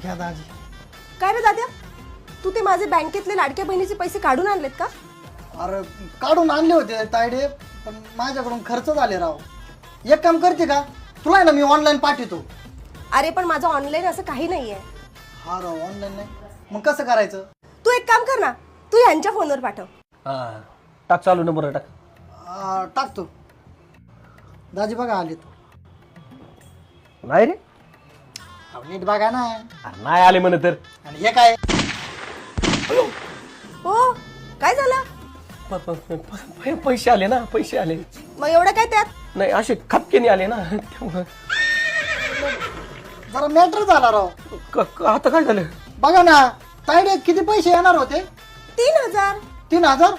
घ्या दाजी. काय रे दाद्या, तू ते माझे बँकेतले लाडक्या बहिणीचे पैसे काढून आणलेत का? अरे काढून आणले होते तायडे, पण माझ्याकडून खर्च झाले राव. एक काम करते का, तुला आहे ना मी ऑनलाईन पाठवतो. अरे पण माझं ऑनलाईन असं काही नाहीये. हा राव, ऑनलाईन नाही मग कसं करायचं? तू एक काम कर ना, तू ह्यांच्या फोनवर पाठव. हा टाक, चालू नंबर टाक. टाकतो. दाजी बघा आलेत. नाही रे, नीट बघा ना. अरे नाही आले म्हणे तर. आणि हे काय? हो, काय झालं? पैसे आले ना, पैसे आले. मग एवढं काय त्यात? नाही असे खपकेने आले ना त्यामुळं. जरा मॅटर झाला राव. आता काय झालं? बघा ना तायडे, किती पैसे येणार होते? 3000. 3000?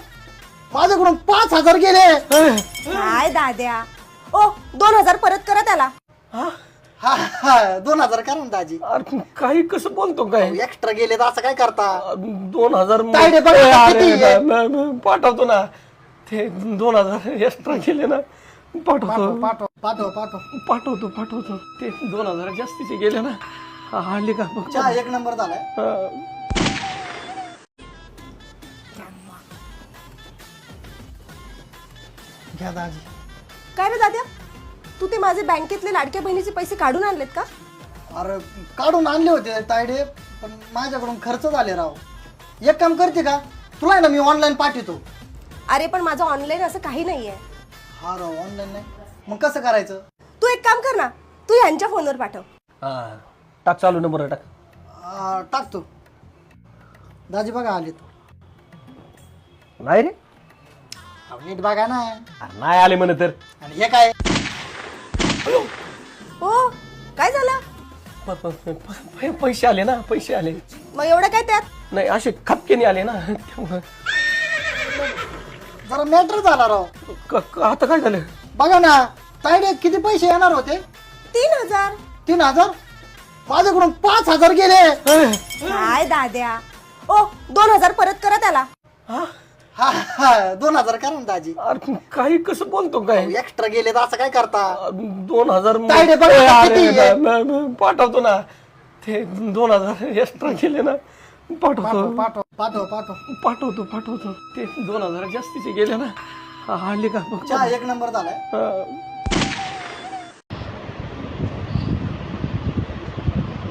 माझ्याकडून 5000 गेले. काय दाद्या, ओ 2000 परत करा त्याला. हा हा 2000 करा ना दाजी. अरे काही कसं बोलतो काय? एक्स्ट्रा गेले तर असं काय करता? 2000 तायडे बघा किती आहे. पाठवतो ना. ते 2000 एक्स्ट्रा गेले ना, पाठवतो पाठव पाठव पाठव. पाठवतो. ते 2000 जास्तीचे गेले ना. आले का बघ. चहा एक नंबर झालाय. घ्या दाजी. काय रे दाद्या, तू ते माझे बँकेतले लाडक्या बहिणीचे पैसे काढून आणलेत का? अरे काढून आणले होते तायडे, पण माझ्याकडून खर्च झाले राव. एक काम करते का, तुला आहे ना मी ऑनलाईन पाठवतो. अरे पण माझं ऑनलाईन असं काही नाहीये. हा राव, ऑनलाईन नाही मग कसं करायचं? तू एक काम कर ना, तू ह्यांच्या फोनवर पाठव. हा टाक, चालू नंबर टाक. टाकतो. दाजी बघा आलेत. नाही रे, नीट बघा ना. अरे नाही आले म्हणे तर. आणि हे काय? हो, काय झालं? पैसे आले ना, पैसे आले. मग एवढं काय त्यात? नाही असे खपकेने आले ना त्यामुळं. जरा मॅटर झाला राव. आता काय झालं? बघा ना तायडे, किती पैसे येणार होते? 3000. 3000? माझ्याकडून 5000 गेले. काय दाद्या, ओ 2000 परत करा त्याला. हा हा 2000 करा ना दाजी. अरे काही कसं बोलतो काय? एक्स्ट्रा गेले तर असं काय करता? 2000 तायडे बघा किती आहे. पाठवतो ना. ते 2000 एक्स्ट्रा गेले ना, पाठवतो पाठव पाठव पाठव. पाठवतो. ते 2000 जास्तीचे गेले ना. आले का बघ. चहा एक नंबर झालाय.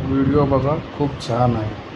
व्हिडिओ बघा, खूप छान आहे.